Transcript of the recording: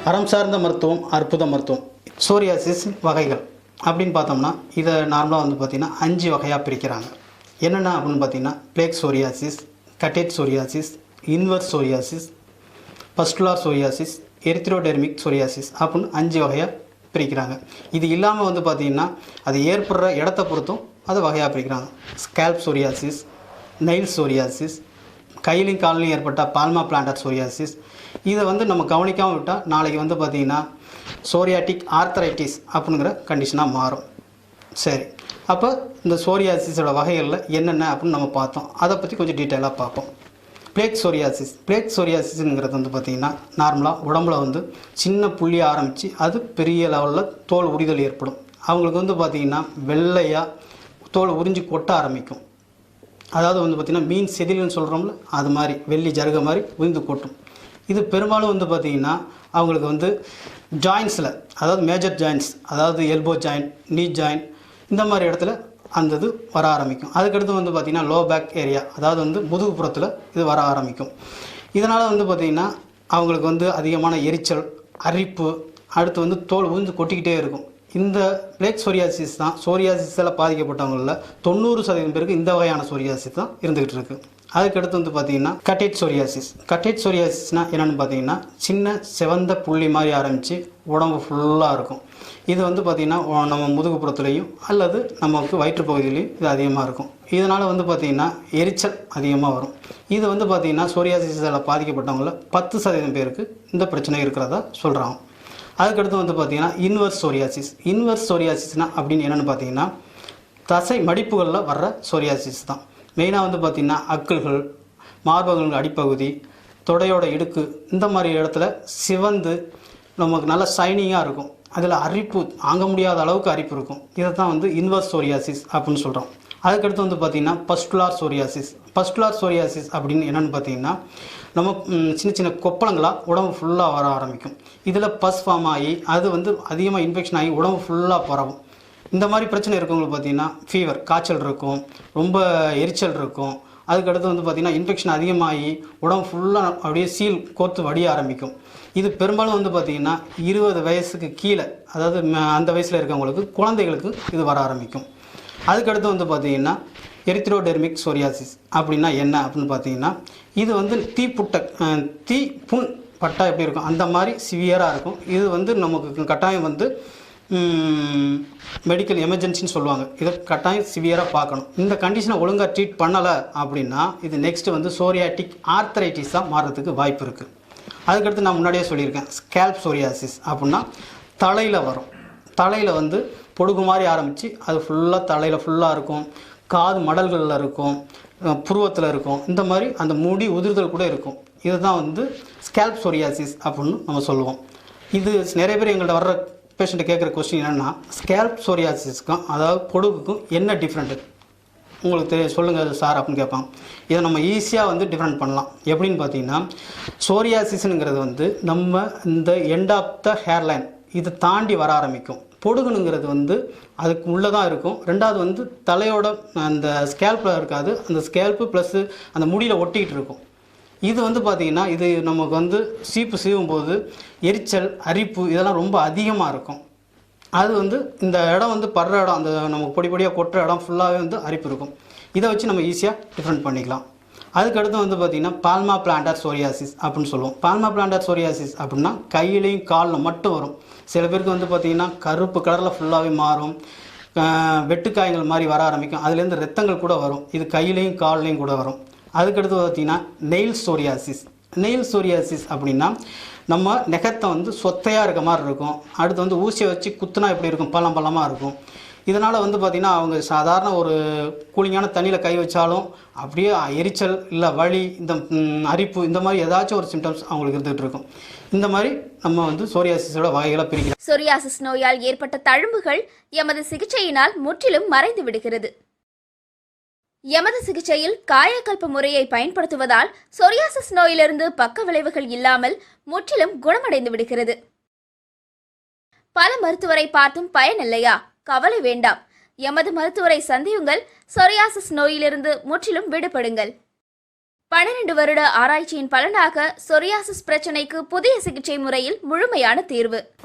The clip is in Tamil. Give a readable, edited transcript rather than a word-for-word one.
அறம் சார்ந்த மருத்துவம், அற்புத மருத்துவம். சோரியாசிஸ் வகைகள் அப்படின்னு பார்த்தோம்னா இதை நார்மலாக வந்து பார்த்திங்கன்னா 5 வகையாக பிரிக்கிறாங்க. என்னென்ன அப்படின்னு பார்த்தீங்கன்னா plaque psoriasis, guttate psoriasis, inverse psoriasis, pustular psoriasis, erythrodermic psoriasis அப்படின்னு 5 வகையாக பிரிக்கிறாங்க. இது இல்லாமல் வந்து பார்த்திங்கன்னா அது ஏற்படுற இடத்த பொறுத்தும் அதை வகையாக பிரிக்கிறாங்க. ஸ்கேல்ப் சோரியாசிஸ், நெயில் சோரியாசிஸ், கையிலையும் கால்லையும் ஏற்பட்ட பால்மா பிளான்டர் சோரியாசிஸ். இதை வந்து நம்ம கவனிக்காமல் விட்டால் நாளைக்கு வந்து பார்த்திங்கன்னா சோரியாட்டிக் ஆர்த்தரைட்டிஸ் அப்படிங்கிற கண்டிஷனாக மாறும். சரி, அப்போ இந்த சோரியாசிஸோட வகைகளில் என்னென்ன அப்படின்னு நம்ம பார்த்தோம். அதை பற்றி கொஞ்சம் டீட்டெயிலாக பார்ப்போம். Plague psoriasis. பிளேக் சோரியாசிஸ்ங்கிறது வந்து பார்த்திங்கன்னா நார்மலாக உடம்புல வந்து சின்ன புள்ளி ஆரம்பித்து அது பெரிய லெவலில் தோல் உரிதல் ஏற்படும். அவங்களுக்கு வந்து பார்த்திங்கன்னா வெள்ளையாக தோல் உறிஞ்சி கொட்ட ஆரம்பிக்கும். அதாவது வந்து பார்த்திங்கன்னா மீன் செதில்னு சொல்கிறோம்ல, அது மாதிரி வெள்ளி ஜருகை மாதிரி உறிந்து கொட்டும். இது பெரும்பாலும் வந்து பார்த்திங்கன்னா அவங்களுக்கு வந்து ஜாயின்ஸில், அதாவது மேஜர் ஜாயின்ஸ், அதாவது எல்போ ஜாயின்ட், நீ ஜாயின்ட், இந்த மாதிரி இடத்துல அந்த இது வர ஆரம்பிக்கும். அதுக்கடுத்து வந்து பார்த்திங்கன்னா லோ பேக் ஏரியா, அதாவது வந்து முதுகுப்புறத்தில் இது வர ஆரம்பிக்கும். இதனால் வந்து பார்த்திங்கன்னா அவங்களுக்கு வந்து அதிகமான எரிச்சல், அரிப்பு, அடுத்து வந்து தோல் உறிந்து கொட்டிக்கிட்டே இருக்கும். இந்த பிளேக் சோரியாசிஸ் தான் சோரியாசிஸால் பாதிக்கப்பட்டவங்களில் 90% பேருக்கு இந்த வகையான சோரியாசிஸ் தான் இருந்துகிட்டு இருக்குது. அதுக்கடுத்து வந்து பார்த்திங்கன்னா கட்டேட் சோரியாசிஸ். கட்டேட் சோரியாசிஸ்னால் என்னென்னு பார்த்தீங்கன்னா சின்ன செவந்த புள்ளி மாதிரி ஆரம்பித்து உடம்பு ஃபுல்லாக இருக்கும். இது வந்து பார்த்திங்கன்னா நம்ம முதுகுப்புறத்துலேயும் அல்லது நமக்கு வயிற்றுப்பகுதியிலையும் இது அதிகமாக இருக்கும். இதனால் வந்து பார்த்திங்கன்னா எரிச்சல் அதிகமாக வரும். இது வந்து பார்த்திங்கன்னா சோரியாசிஸால் பாதிக்கப்பட்டவங்களில் 10% பேருக்கு இந்த பிரச்சனை இருக்கிறதா சொல்கிறாங்க. அதுக்கடுத்து வந்து பார்த்திங்கன்னா இன்வர்ஸ் சோரியாசிஸ். இன்வர்ஸ் சோரியாசிஸ்னால் அப்படின்னு என்னென்னு பார்த்தீங்கன்னா தசை மடிப்புகளில் வர்ற சோரியாசிஸ் தான். மெயினாக வந்து பார்த்திங்கன்னா அக்குள்கள், மார்பகங்கள் அடிப்பகுதி, தொடையோட இடுக்கு, இந்த மாதிரி இடத்துல சிவந்து நமக்கு நல்லா ஷைனிங்காக இருக்கும். அதில் அரிப்பு தாங்க முடியாத அளவுக்கு அரிப்பு இருக்கும். இதை தான் வந்து இன்வர்ஸ் சோரியாசிஸ் அப்படின்னு சொல்கிறோம். அதுக்கடுத்து வந்து பார்த்திங்கன்னா பஸ்டுலார் சோரியாசிஸ். பஸ்டுலார் சோரியாசிஸ் அப்படின்னு என்னென்னு பார்த்தீங்கன்னா நம்ம சின்ன சின்ன கொப்பளங்களாக உடம்பு ஃபுல்லாக வர ஆரம்பிக்கும். இதில் பஸ் ஃபார்ம் ஆகி அது வந்து அதிகமாக இன்ஃபெக்ஷன் ஆகி உடம்பு ஃபுல்லாக பரவும். இந்த மாதிரி பிரச்சனை இருக்கவங்களுக்கு பார்த்திங்கன்னா ஃபீவர், காய்ச்சல் இருக்கும், ரொம்ப எரிச்சல் இருக்கும். அதுக்கடுத்து வந்து பார்த்திங்கன்னா இன்ஃபெக்ஷன் அதிகமாகி உடம்பு ஃபுல்லாக அப்படியே சீல் கோர்த்து வடிய ஆரம்பிக்கும். இது பெரும்பாலும் வந்து பார்த்திங்கன்னா 20 வயசுக்கு கீழே, அதாவது அந்த வயசில் இருக்கவங்களுக்கு, குழந்தைகளுக்கு இது வர ஆரம்பிக்கும். அதுக்கடுத்து வந்து பார்த்திங்கன்னா எரித்ரோடெர்மிக் சோரியாசிஸ் அப்படின்னா என்ன அப்படின்னு பார்த்தீங்கன்னா இது வந்து தீ புண் பட்டா எப்படி இருக்கும் அந்த மாதிரி சிவியராக இருக்கும். இது வந்து நமக்கு கட்டாயம் வந்து மெடிக்கல் எமர்ஜென்சின்னு சொல்லுவாங்க. இதை கட்டாயம் சிவியராக பார்க்கணும். இந்த கண்டிஷனை ஒழுங்காக ட்ரீட் பண்ணலை அப்படின்னா இது நெக்ஸ்ட்டு வந்து சோரியாட்டிக் ஆர்த்தரைட்டிஸாக மாறுறதுக்கு வாய்ப்பு இருக்குது. அதுக்கடுத்து நான் முன்னாடியே சொல்லியிருக்கேன், ஸ்கேல்ப் சோரியாசிஸ் அப்படின்னா தலையில் வரும். தலையில் வந்து பொடுகு மாதிரி ஆரம்பித்து அது ஃபுல்லாக தலையில் ஃபுல்லாக இருக்கும், காது மடல்களில் இருக்கும், புருவத்தில் இருக்கும், இந்த மாதிரி அந்த முடி உதிர்தல் கூட இருக்கும். இதுதான் வந்து ஸ்கேல்ப் சோரியாசிஸ் அப்படின்னு நம்ம சொல்லுவோம். இது நிறைய பேர் எங்கள்கிட்ட வர்ற பேஷண்ட்டு கேட்குற கொஸ்டின் என்னென்னா ஸ்கேல்ப் சோரியாசிஸ்க்கும் அதாவது பொடுகுக்கும் என்ன டிஃப்ரெண்ட்டு உங்களுக்கு சொல்லுங்கள் சார் அப்படின்னு கேட்பாங்க. இதை நம்ம ஈஸியாக வந்து டிஃப்ரெண்ட் பண்ணலாம். எப்படின்னு பார்த்தீங்கன்னா சோரியாசிஸ்ங்கிறது வந்து நம்ம இந்த எண்ட் ஆஃப் த ஹேர்லைன் இதை தாண்டி வர ஆரம்பிக்கும். பொடுகுனுங்கிறது வந்து அதுக்கு உள்ளே தான் இருக்கும். ரெண்டாவது வந்து தலையோட அந்த ஸ்கேல்பில் இருக்காது, அந்த ஸ்கேல்ப்பு ப்ளஸ்ஸு அந்த முடியில் ஒட்டிக்கிட்டு இருக்கும். இது வந்து பார்த்திங்கன்னா இது நமக்கு வந்து சீப்பு சீவும் போது எரிச்சல், அரிப்பு இதெல்லாம் ரொம்ப அதிகமாக இருக்கும். அது வந்து இந்த இடம் வந்து படுற இடம், அந்த நமக்கு பொடி பொடியாக கொட்டுற இடம் ஃபுல்லாகவே வந்து அரிப்பு இருக்கும். இதை வச்சு நம்ம ஈஸியாக டிஃப்ரெண்ட் பண்ணிக்கலாம். அதுக்கடுத்து வந்து பார்த்திங்கன்னா பால்மா பிளான்டர் சோரியாசிஸ் அப்படின்னு சொல்லுவோம். பால்மா பிளான்டர் சோரியாசிஸ் அப்படின்னா கையிலையும் காலில் மட்டும் வரும். சில பேருக்கு வந்து பார்த்திங்கன்னா கருப்பு கலரில் ஃபுல்லாகவே மாறும், வெட்டுக்காயங்கள் மாதிரி வர ஆரம்பிக்கும், அதுலேருந்து ரத்தங்கள் கூட வரும். இது கையிலையும் கால்லையும் கூட வரும். அதுக்கடுத்து பார்த்திங்கன்னா நெயில் சோரியாசிஸ். நெயில் சோரியாசிஸ் அப்படின்னா நம்ம நெகத்தை வந்து சொத்தையாக இருக்க மாதிரி இருக்கும். அடுத்து வந்து ஊசியை வச்சு குத்துனா எப்படி இருக்கும், பள்ளம் பள்ளமாக இருக்கும். இதனால் வந்து பார்த்திங்கன்னா அவங்க சாதாரண ஒரு கூலிங்கான தண்ணியில் கை வச்சாலும் அப்படியே எரிச்சல் இல்லை வலி, இந்த அரிப்பு, இந்த மாதிரி ஏதாச்சும் ஒரு சிம்டம்ஸ் அவங்களுக்கு இருந்துகிட்டு இருக்கும். இந்த மாதிரி நம்ம வந்து சோரியாசிஸோட வகைகளை பிரிக்கலாம். சோரியாசிஸ் நோயால் ஏற்பட்ட தழும்புகள் எமது சிகிச்சையினால் முற்றிலும் மறைந்து விடுகிறது. எமது சிகிச்சையில் காயக்கல்ப முறையை பயன்படுத்துவதால் சோரியாசிஸ் நோயிலிருந்து பக்க விளைவுகள் இல்லாமல் முற்றிலும் குணமடைந்து விடுகிறது. பல மருத்துவரை பார்த்தும் பயனில்லையா? கவலை வேண்டாம். எமது மருத்துவரை சந்தியுங்கள். சோரியாசிஸ் நோயிலிருந்து முற்றிலும் விடுபடுங்கள். 12 வருட ஆராய்ச்சியின் பலனாக சொரியாசிஸ் பிரச்சனைக்கு புதிய சிகிச்சை முறையில் முழுமையான தீர்வு.